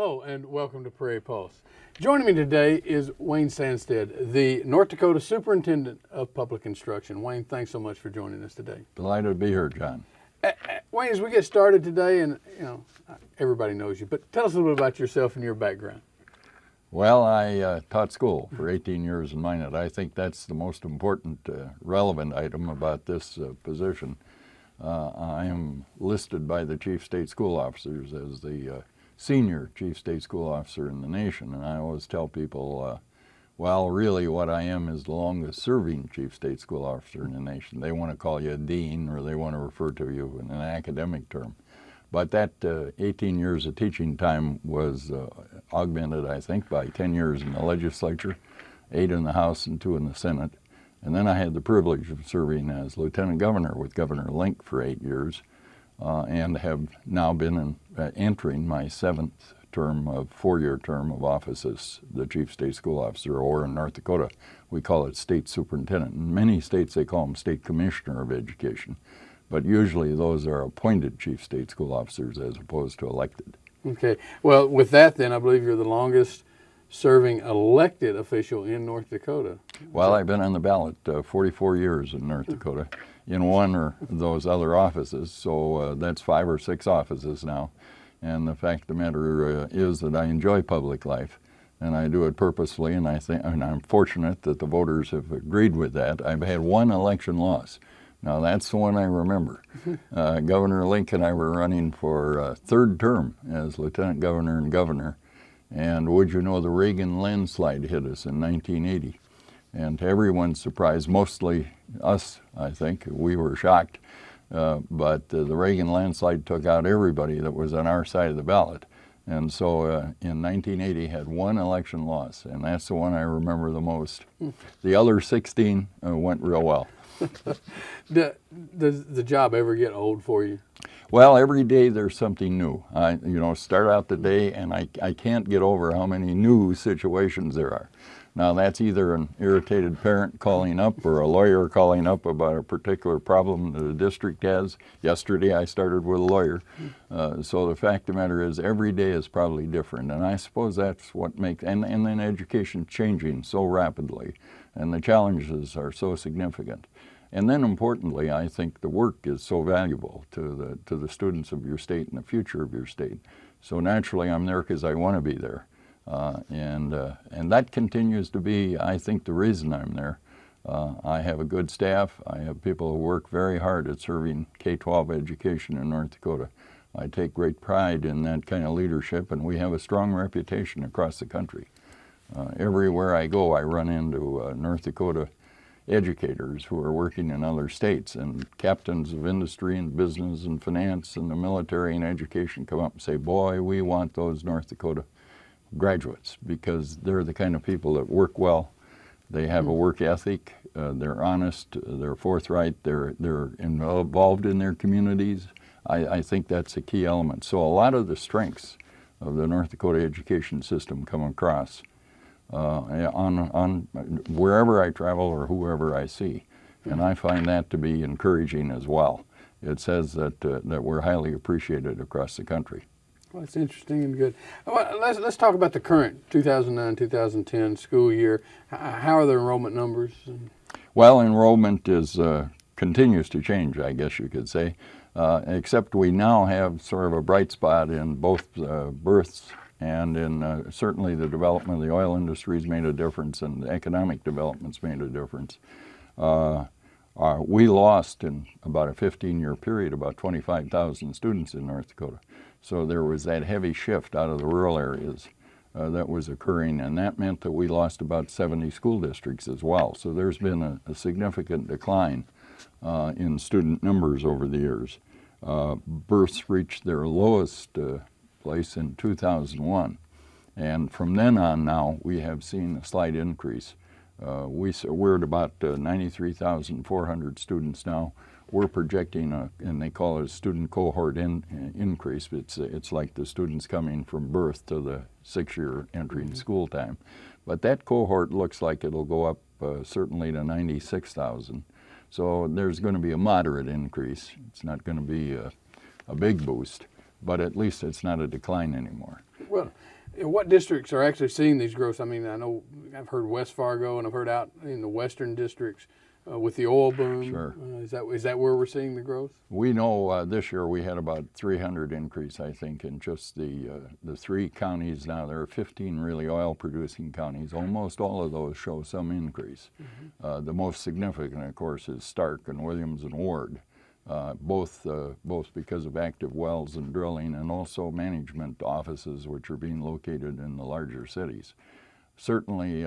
Hello and welcome to Prairie Pulse. Joining me today is Wayne Sanstead, the North Dakota Superintendent of Public Instruction. Wayne, thanks so much for joining us today. Delighted to be here, John. Wayne, as we get started today, and everybody knows you, but tell us a little bit about yourself and your background. Well, I taught school for 18 years in Minot. I think that's the most important relevant item about this position. I am listed by the Chief State School Officers as the senior Chief State School Officer in the nation, and I always tell people, well, really what I am is the longest serving Chief State School Officer in the nation. They want to call you a dean, or they want to refer to you in an academic term. But that 18 years of teaching time was augmented, I think, by 10 years in the legislature, 8 in the House and 2 in the Senate. And then I had the privilege of serving as Lieutenant Governor with Governor Link for 8 years, and have now been entering my 7th term of 4-year term of office as the Chief State School Officer, or in North Dakota, we call it State Superintendent. In many states, they call them State Commissioner of Education, but usually those are appointed Chief State School Officers as opposed to elected. Okay. Well, with that, then, I believe you're the longest serving elected official in North Dakota. Well, I've been on the ballot 44 years in North Dakota in one or those other offices, so that's 5 or 6 offices now. And the fact of the matter is that I enjoy public life, and I do it purposefully, and I'm fortunate that the voters have agreed with that. I've had 1 election loss. Now, that's the one I remember. Governor Link and I were running for a 3rd term as Lieutenant Governor and Governor. And would you know, the Reagan landslide hit us in 1980. And to everyone's surprise, mostly us, I think, we were shocked. But the Reagan landslide took out everybody that was on our side of the ballot. And so in 1980 had 1 election loss, and that's the one I remember the most. The other 16 went real well. Does the job ever get old for you? Well, every day there's something new. I start out the day and I can't get over how many new situations there are. Now, that's either an irritated parent calling up or a lawyer calling up about a particular problem that a district has. Yesterday I started with a lawyer. So the fact of the matter is every day is probably different, and I suppose that's what makes, and then education changing so rapidly, and the challenges are so significant. And then importantly, I think the work is so valuable to the students of your state and the future of your state. So naturally I'm there because I want to be there. And that continues to be, I think, the reason I'm there. I have a good staff. I have people who work very hard at serving K-12 education in North Dakota. I take great pride in that kind of leadership, and we have a strong reputation across the country. Everywhere I go, I run into North Dakota educators who are working in other states, and captains of industry and business and finance and the military and education come up and say, boy, we want those North Dakota graduates, because they're the kind of people that work well. They have a work ethic, they're honest, they're forthright, they're involved in their communities. I think that's a key element. So a lot of the strengths of the North Dakota education system come across on wherever I travel or whoever I see, and I find that to be encouraging as well. It says that we're highly appreciated across the country. Well, that's interesting and good. Well, let's talk about the current 2009-2010 school year. How are the enrollment numbers? Well, enrollment continues to change, I guess you could say, except we now have sort of a bright spot in both births and in certainly the development of the oil industry has made a difference, and the economic development's made a difference. We lost in about a 15-year period about 25,000 students in North Dakota. So there was that heavy shift out of the rural areas that was occurring, and that meant that we lost about 70 school districts as well. So there's been a significant decline in student numbers over the years. Births reached their lowest place in 2001, and from then on now we have seen a slight increase. We're at about 93,400 students now. We're projecting and they call it a student cohort increase. It's like the students coming from birth to the 6-year entering school time. But that cohort looks like it'll go up certainly to 96,000. So there's going to be a moderate increase. It's not going to be a big boost, but at least it's not a decline anymore. Well, what districts are actually seeing these growths? I mean, I know I've heard West Fargo, and I've heard out in the western districts with the oil boom. Sure. Is that where we're seeing the growth? We know this year we had about 300 increase, I think, in just the 3 counties. Now there are 15 really oil-producing counties. Almost all of those show some increase. The most significant, of course, is Stark and Williams and Ward, both because of active wells and drilling, and also management offices which are being located in the larger cities. Certainly,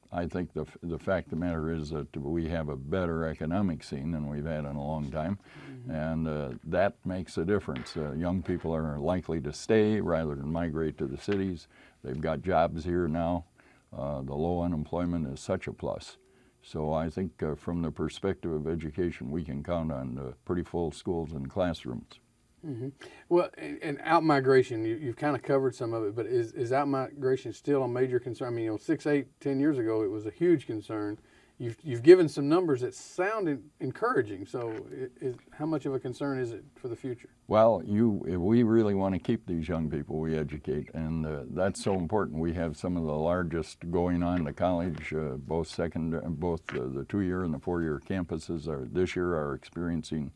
I think the fact of the matter is that we have a better economic scene than we've had in a long time, and that makes a difference. Young people are likely to stay rather than migrate to the cities. They've got jobs here now. The low unemployment is such a plus. So I think from the perspective of education, we can count on pretty full schools and classrooms. Well, and out-migration, you've kind of covered some of it, but is out-migration still a major concern? I mean, 6, 8, 10 years ago, it was a huge concern. You've given some numbers that sound encouraging. So how much of a concern is it for the future? Well, we really want to keep these young people we educate, and that's so important. We have some of the largest going on to college, both the 2-year and the 4-year campuses this year are experiencing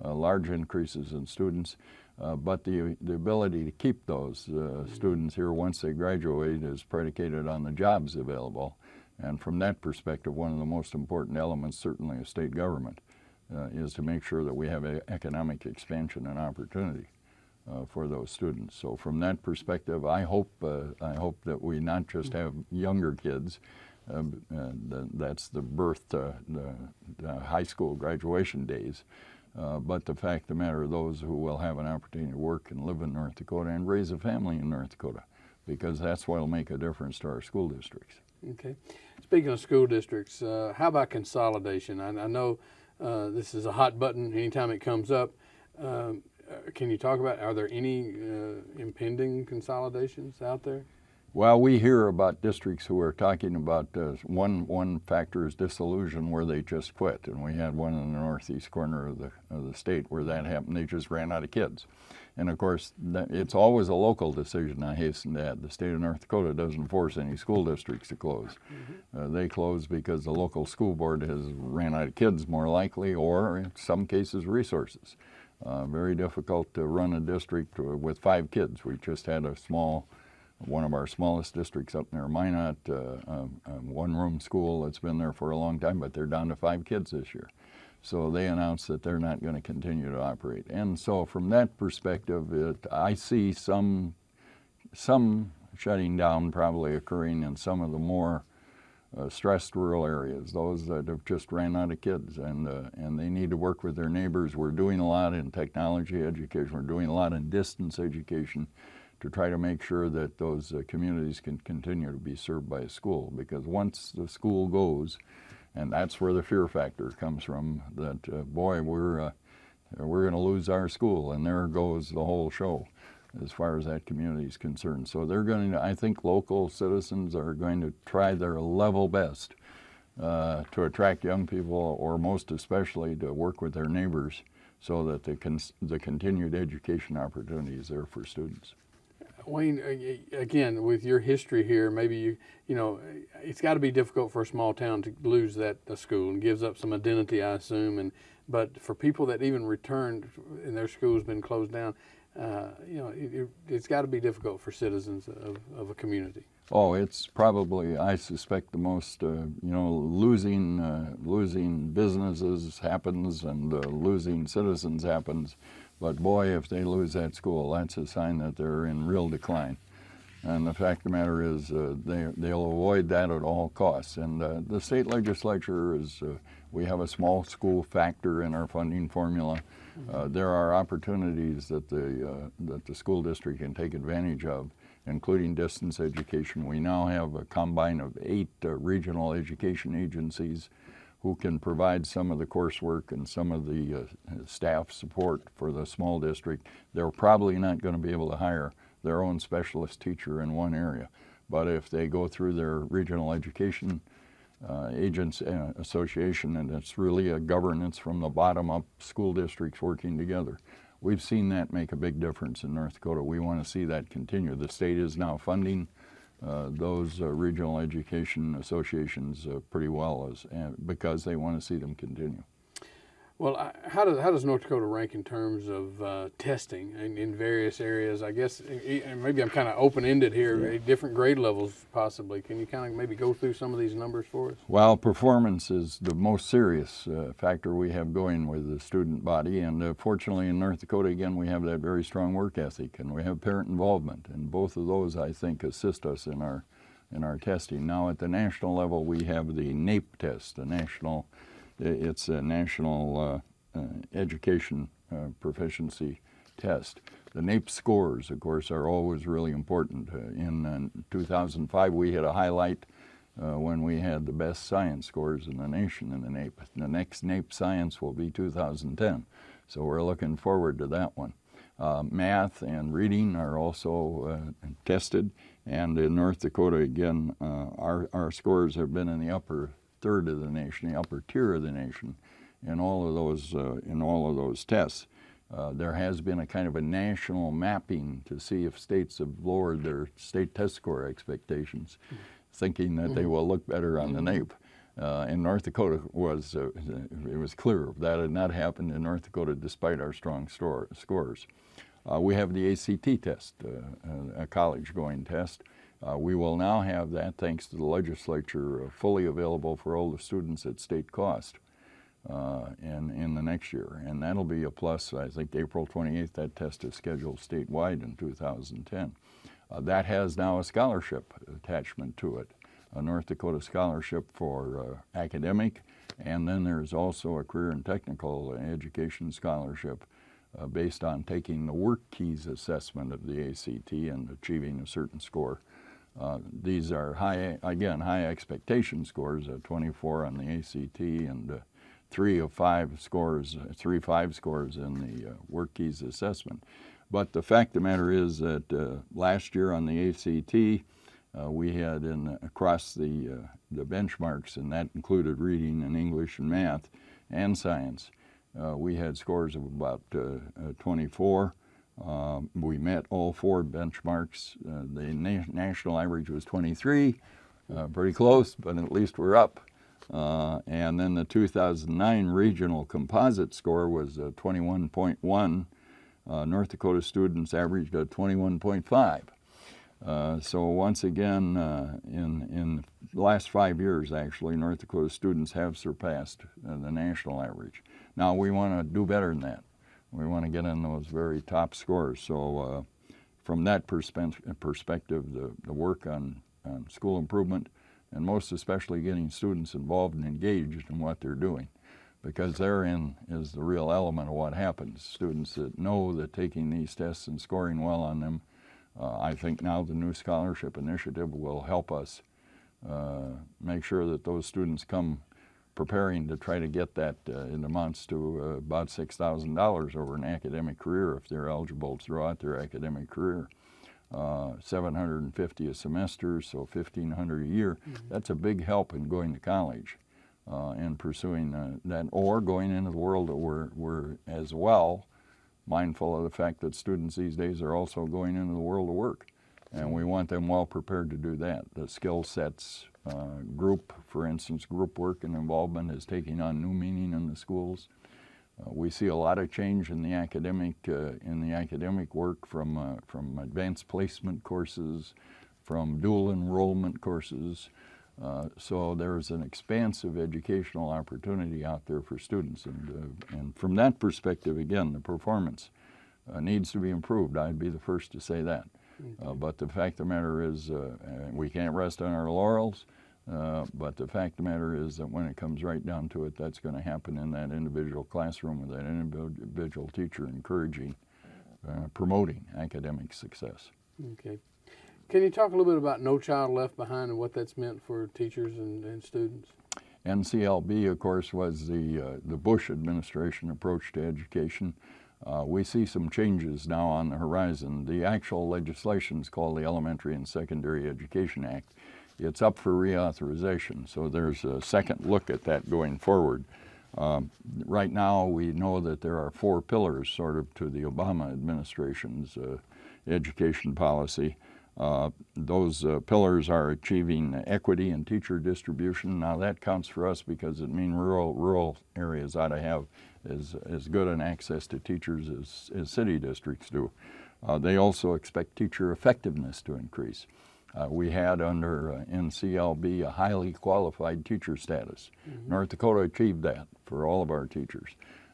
large increases in students, but the ability to keep those students here once they graduate is predicated on the jobs available. And from that perspective, one of the most important elements, certainly of state government, is to make sure that we have economic expansion and opportunity for those students. So from that perspective, I hope that we not just have younger kids. That's the high school graduation days. But the fact of the matter, those who will have an opportunity to work and live in North Dakota and raise a family in North Dakota, because that's what will make a difference to our school districts. Okay. Speaking of school districts, how about consolidation? I know this is a hot button anytime it comes up. Can you talk about, are there any impending consolidations out there? Well, we hear about districts who are talking about one factor is disillusion, where they just quit, and we had one in the northeast corner of the state where that happened. They just ran out of kids, and of course it's always a local decision. I hasten to add, the state of North Dakota doesn't force any school districts to close. They close because the local school board has ran out of kids, more likely, or in some cases resources. Very difficult to run a district with 5 kids. We just had one of our smallest districts up near Minot, one-room school that's been there for a long time, but they're down to 5 kids this year. So they announced that they're not going to continue to operate. And so from that perspective, I see some shutting down probably occurring in some of the more stressed rural areas, those that have just ran out of kids, and they need to work with their neighbors. We're doing a lot in technology education. We're doing a lot in distance education to try to make sure that those communities can continue to be served by a school, because once the school goes, and that's where the fear factor comes from, that boy, we're going to lose our school, and there goes the whole show as far as that community is concerned. So I think local citizens are going to try their level best to attract young people, or most especially to work with their neighbors, so that the continued education opportunity is there for students. Wayne, again, with your history here, maybe it's got to be difficult for a small town to lose a school, and gives up some identity, I assume. But for people that even returned and their school's been closed down, it's got to be difficult for citizens of a community. Oh, it's probably, I suspect, the most, losing businesses happens, and losing citizens happens. But boy, if they lose that school, that's a sign that they're in real decline. And the fact of the matter is they'll avoid that at all costs. And the state legislature we have a small school factor in our funding formula. There are opportunities that the school district can take advantage of, including distance education. We now have a combine of 8 regional education agencies who can provide some of the coursework and some of the staff support for the small district. They're probably not going to be able to hire their own specialist teacher in one area, but if they go through their regional education agents association, and it's really a governance from the bottom up, school districts working together, we've seen that make a big difference in North Dakota. We want to see that continue. The state is now funding those regional education associations pretty well because they want to see them continue. Well, how does North Dakota rank in terms of testing in various areas? I guess, and maybe I'm kind of open-ended here, different grade levels possibly. Can you kind of maybe go through some of these numbers for us? Well, performance is the most serious factor we have going with the student body, and fortunately in North Dakota, again, we have that very strong work ethic, and we have parent involvement, and both of those, I think, assist us in our testing. Now, at the national level, we have the Nape Test, it's a national education proficiency test. The Nape scores, of course, are always really important. In 2005, we hit a highlight when we had the best science scores in the nation in the Nape. The next Nape Science will be 2010, so we're looking forward to that one. Math and reading are also tested, and in North Dakota, again, our scores have been in the upper third of the nation, the upper tier of the nation, in all of those tests. There has been a kind of a national mapping to see if states have lowered their state test score expectations, thinking that they will look better on the Nape. In North Dakota, it was clear that had not happened in North Dakota despite our strong scores. We have the ACT test, a college-going test. We will now have that, thanks to the legislature, fully available for all the students at state cost in the next year. And that'll be a plus. I think April 28th, that test is scheduled statewide in 2010. That has now a scholarship attachment to it, a North Dakota scholarship for academic, and then there's also a career and technical education scholarship based on taking the work keys assessment of the ACT and achieving a certain score. These are high expectation scores, 24 on the ACT and 3 5 scores in the work keys assessment. But the fact of the matter is that last year on the ACT, we had across the benchmarks, and that included reading and English and math and science, we had scores of about 24. We met all 4 benchmarks. The national average was 23, pretty close, but at least we're up. And then the 2009 regional composite score was 21.1. North Dakota students averaged 21.5. So once again, in the last 5 years, actually, North Dakota students have surpassed the national average. Now we want to do better than that. We want to get in those very top scores. So from that perspective, the work on school improvement, and most especially getting students involved and engaged in what they're doing, because therein is the real element of what happens. Students that know that taking these tests and scoring well on them, I think now the new scholarship initiative will help us make sure that those students come preparing to try to get that in amounts to about $6,000 over an academic career if they're eligible throughout their academic career. $750 a semester, so $1,500 a year. That's a big help in going to college and pursuing that, or going into the world that we're as well mindful of the fact that students these days are also going into the world of work, and we want them well prepared to do that. The skill sets group, for instance, group work and involvement is taking on new meaning in the schools. We see a lot of change in the academic work from advanced placement courses, from dual enrollment courses. So there's an expansive educational opportunity out there for students, and from that perspective, again, the performance needs to be improved. I'd be the first to say that. But the fact of the matter is, we can't rest on our laurels. But the fact of the matter is that when it comes right down to it, that's going to happen in that individual classroom with that individual teacher encouraging, promoting academic success. Okay. Can you talk a little bit about No Child Left Behind and what that's meant for teachers and students? NCLB, of course, was the Bush administration approach to education. We see some changes now on the horizon. The actual legislation is called the Elementary and Secondary Education Act. It's up for reauthorization, so there's a second look at that going forward. Right now, we know that there are 4 pillars sort of to the Obama administration's education policy. Those pillars are achieving equity in teacher distribution. Now that counts for us because it means rural areas ought to have as good an access to teachers as city districts do. They also expect teacher effectiveness to increase. We had under NCLB a highly qualified teacher status. Mm-hmm. North Dakota achieved that for all of our teachers.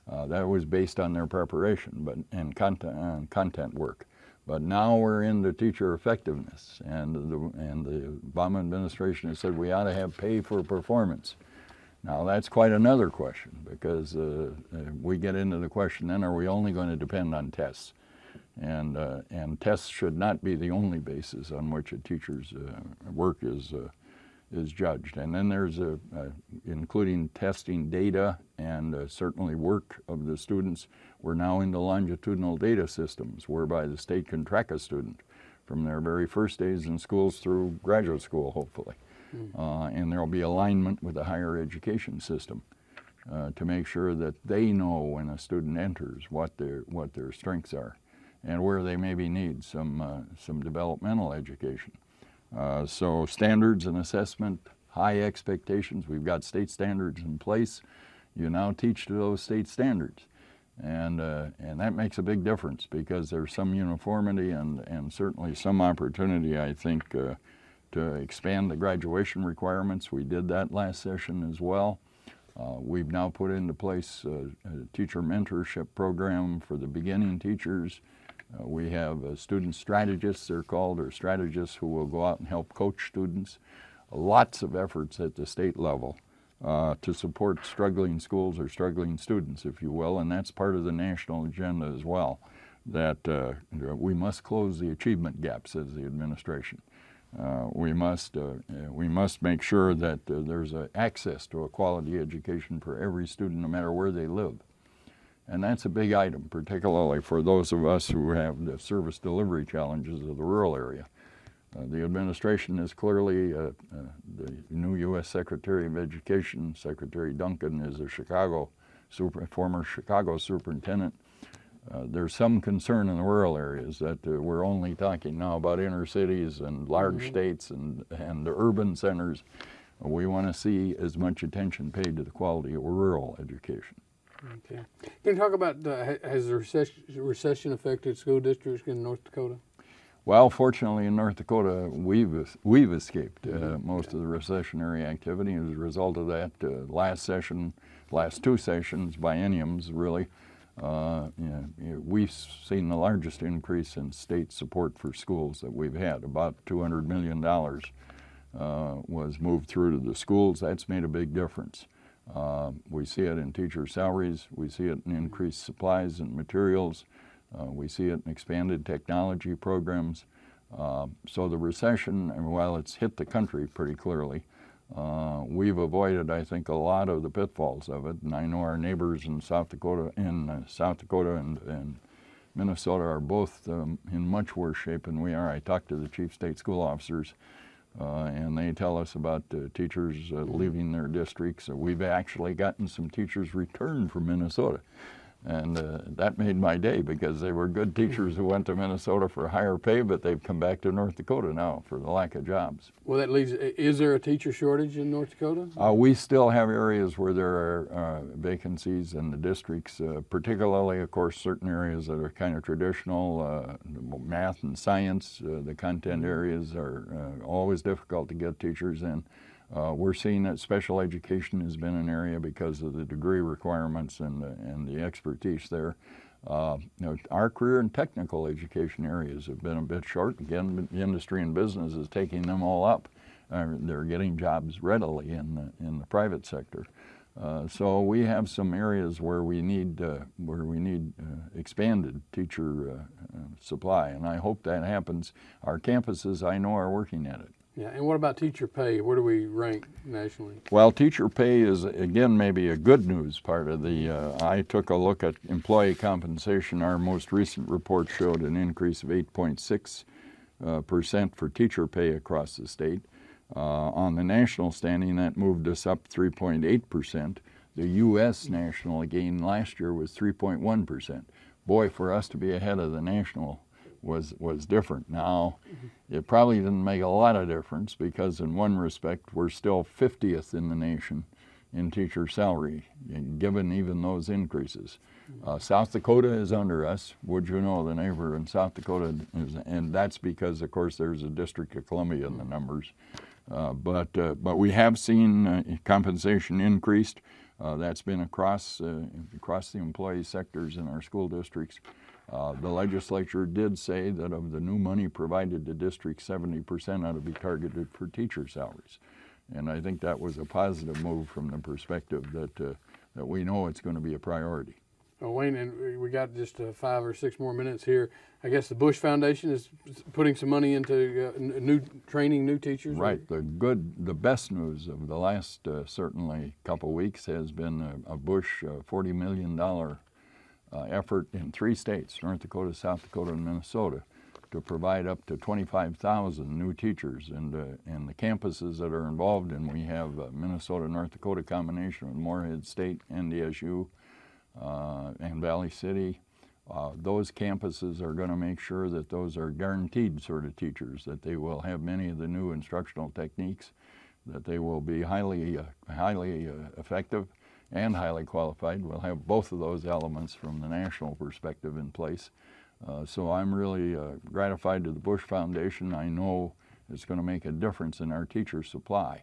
That was based on their preparation and content work. But now we're into teacher effectiveness, and the Obama administration has said we ought to have pay for performance. Now that's quite another question, because we get into the question then, are we only going to depend on tests? And tests should not be the only basis on which a teacher's work is judged. And then there's including testing data and certainly work of the students. We're now into longitudinal data systems whereby the state can track a student from their very first days in schools through graduate school, hopefully. And there will be alignment with the higher education system to make sure that they know when a student enters what their strengths are and where they maybe need some developmental education. So standards and assessment, high expectations. We've got state standards in place. You now teach to those state standards. And that makes a big difference because there's some uniformity and certainly some opportunity, I think, to expand the graduation requirements. We did that last session as well. We've now put into place a teacher mentorship program for the beginning teachers. We have student strategists, they're called, or strategists who will go out and help coach students. Lots of efforts at the state level to support struggling schools or struggling students, if you will, and that's part of the national agenda as well, that we must close the achievement gap, says the administration. We must make sure that there's access to a quality education for every student, no matter where they live. And that's a big item, particularly for those of us who have the service delivery challenges of the rural area. The administration is clearly, the new U.S. Secretary of Education, Secretary Duncan, is a former Chicago superintendent. There's some concern in the rural areas that we're only talking now about inner cities and large states and the urban centers. We want to see as much attention paid to the quality of rural education. Okay. Can you talk about has the recession affected school districts in North Dakota? Well, fortunately, in North Dakota, we've escaped most of the recessionary activity as a result of that. Last 2 sessions, bienniums, really. We've seen the largest increase in state support for schools that we've had. About $200 million was moved through to the schools. That's made a big difference. We see it in teacher salaries. We see it in increased supplies and materials. We see it in expanded technology programs. So the recession, while it's hit the country pretty clearly, we've avoided, I think, a lot of the pitfalls of it. And I know our neighbors in South Dakota and Minnesota are both in much worse shape than we are. I talked to the chief state school officers, and they tell us about teachers leaving their districts. We've actually gotten some teachers returned from Minnesota. And that made my day because they were good teachers who went to Minnesota for higher pay, but they've come back to North Dakota now for the lack of jobs. Well, that leaves, is there a teacher shortage in North Dakota? We still have areas where there are vacancies in the districts, particularly, of course, certain areas that are kind of traditional, math and science. The content areas are always difficult to get teachers in. We're seeing that special education has been an area because of the degree requirements and the expertise there. Our career and technical education areas have been a bit short. Again, the industry and business is taking them all up. They're getting jobs readily in the private sector. So we have some areas where we need expanded teacher supply, and I hope that happens. Our campuses, I know, are working at it. Yeah, and what about teacher pay? Where do we rank nationally? Well, teacher pay is, again, maybe a good news part of the, I took a look at employee compensation. Our most recent report showed an increase of 8.6% for teacher pay across the state. On the national standing, that moved us up 3.8%. The U.S. national gain last year was 3.1%. Boy, for us to be ahead of the national was different. Now, it probably didn't make a lot of difference because in one respect, we're still 50th in the nation in teacher salary, given even those increases. South Dakota is under us. Would you know, the neighbor in South Dakota is, and that's because, of course, there's a District of Columbia in the numbers. But we have seen compensation increased. That's been across the employee sectors in our school districts. The legislature did say that of the new money provided to districts, 70% ought to be targeted for teacher salaries. And I think that was a positive move from the perspective that we know it's going to be a priority. Well, Wayne, and we got just 5 or 6 more minutes here. I guess the Bush Foundation is putting some money into training new teachers. Right. The best news of the last certainly couple weeks has been a Bush $40 million effort in 3 states, North Dakota, South Dakota, and Minnesota, to provide up to 25,000 new teachers. And the campuses that are involved, and we have Minnesota, North Dakota combination with Moorhead State, NDSU, and Valley City. Those campuses are going to make sure that those are guaranteed sort of teachers, that they will have many of the new instructional techniques, that they will be highly effective and highly qualified. We'll have both of those elements from the national perspective in place. So I'm really gratified to the Bush Foundation. I know it's going to make a difference in our teacher supply.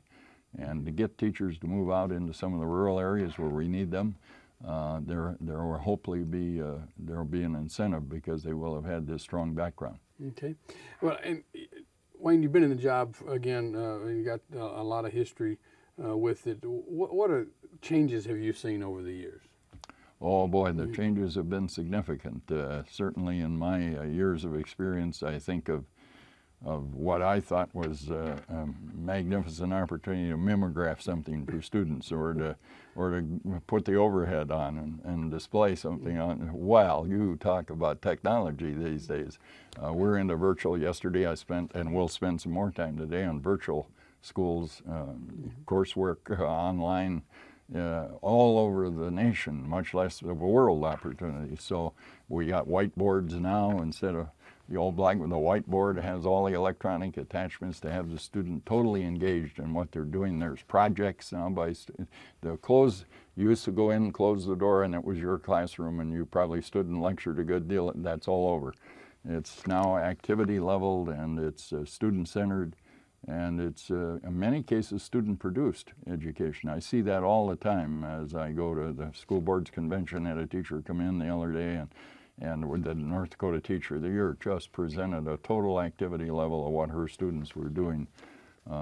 And to get teachers to move out into some of the rural areas where we need them, there will hopefully be there will be an incentive because they will have had this strong background. Okay. Well, and Wayne, you've been in the job again, and you got a lot of history with it. What changes have you seen over the years? Oh boy, the changes have been significant. Certainly in my years of experience, I think of what I thought was a magnificent opportunity to mimeograph something for students, or to put the overhead on and display something on. Wow, you talk about technology these days. We're into virtual. Yesterday I spent, and we'll spend some more time today, on virtual schools, coursework online, all over the nation, much less of a world opportunity. So we got whiteboards now instead of the old black. The whiteboard has all the electronic attachments to have the student totally engaged in what they're doing. There's projects now you used to go in and close the door and it was your classroom and you probably stood and lectured a good deal. That's all over. It's now activity leveled and it's student-centered. And it's, in many cases, student-produced education. I see that all the time as I go to the school board's convention. Had a teacher come in the other day, and with the North Dakota Teacher of the Year just presented a total activity level of what her students were doing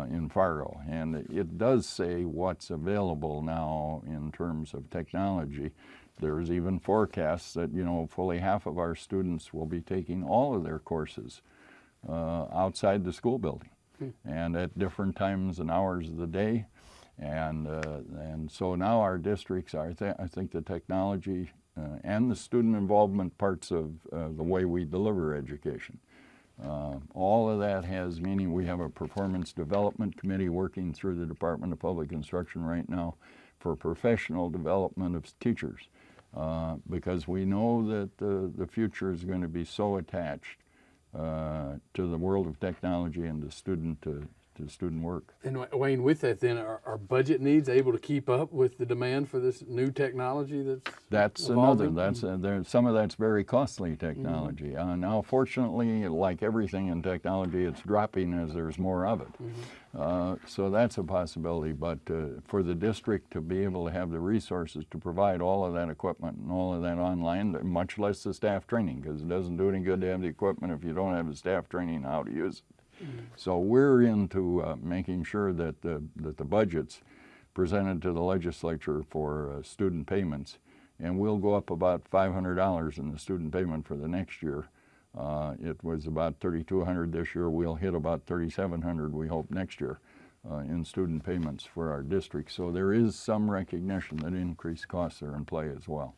in Fargo. And it does say what's available now in terms of technology. There's even forecasts that, fully half of our students will be taking all of their courses outside the school building, and at different times and hours of the day. And so now our districts are, I think the technology and the student involvement parts of the way we deliver education, all of that has meaning. We have a performance development committee working through the Department of Public Instruction right now for professional development of teachers, because we know that the future is going to be so attached to the world of technology and to student work. And Wayne, with that then, are budget needs able to keep up with the demand for this new technology that's evolving? Some of that's very costly technology. Now, fortunately, like everything in technology, it's dropping as there's more of it. So that's a possibility. But for the district to be able to have the resources to provide all of that equipment and all of that online, much less the staff training, because it doesn't do any good to have the equipment if you don't have the staff training how to use it. So we're into making sure that the budgets presented to the legislature for student payments, and we'll go up about $500 in the student payment for the next year. It was about $3,200 this year. We'll hit about $3,700, we hope, next year in student payments for our district. So there is some recognition that increased costs are in play as well.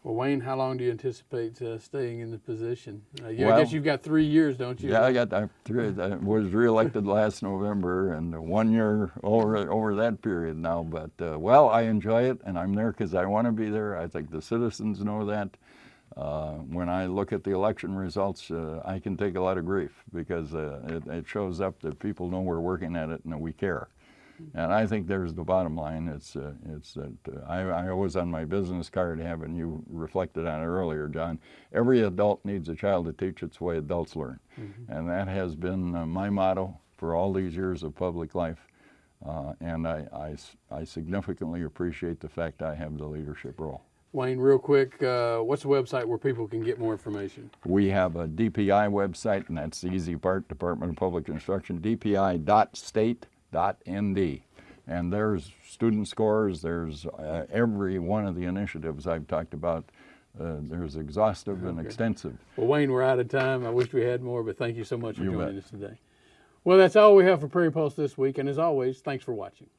Well, Wayne, how long do you anticipate staying in the position? I Well, guess you've got 3 years, don't you? Yeah, I was reelected last November, and 1 year over that period now. But well, I enjoy it, and I'm there because I want to be there. I think the citizens know that. When I look at the election results, I can take a lot of grief because it shows up that people know we're working at it and that we care. And I think there's the bottom line. It's that I always on my business card have, and you reflected on it earlier, John, every adult needs a child to teach its way adults learn. And that has been my motto for all these years of public life. And I significantly appreciate the fact I have the leadership role. Wayne, real quick, what's the website where people can get more information? We have a DPI website, and that's the easy part, Department of Public Instruction, dpi.state.nd. And there's student scores, there's every one of the initiatives I've talked about. There's exhaustive and extensive. Well, Wayne, we're out of time. I wish we had more, but thank you so much for You joining bet. us today. Well, that's all we have for Prairie Pulse this week, and as always, thanks for watching.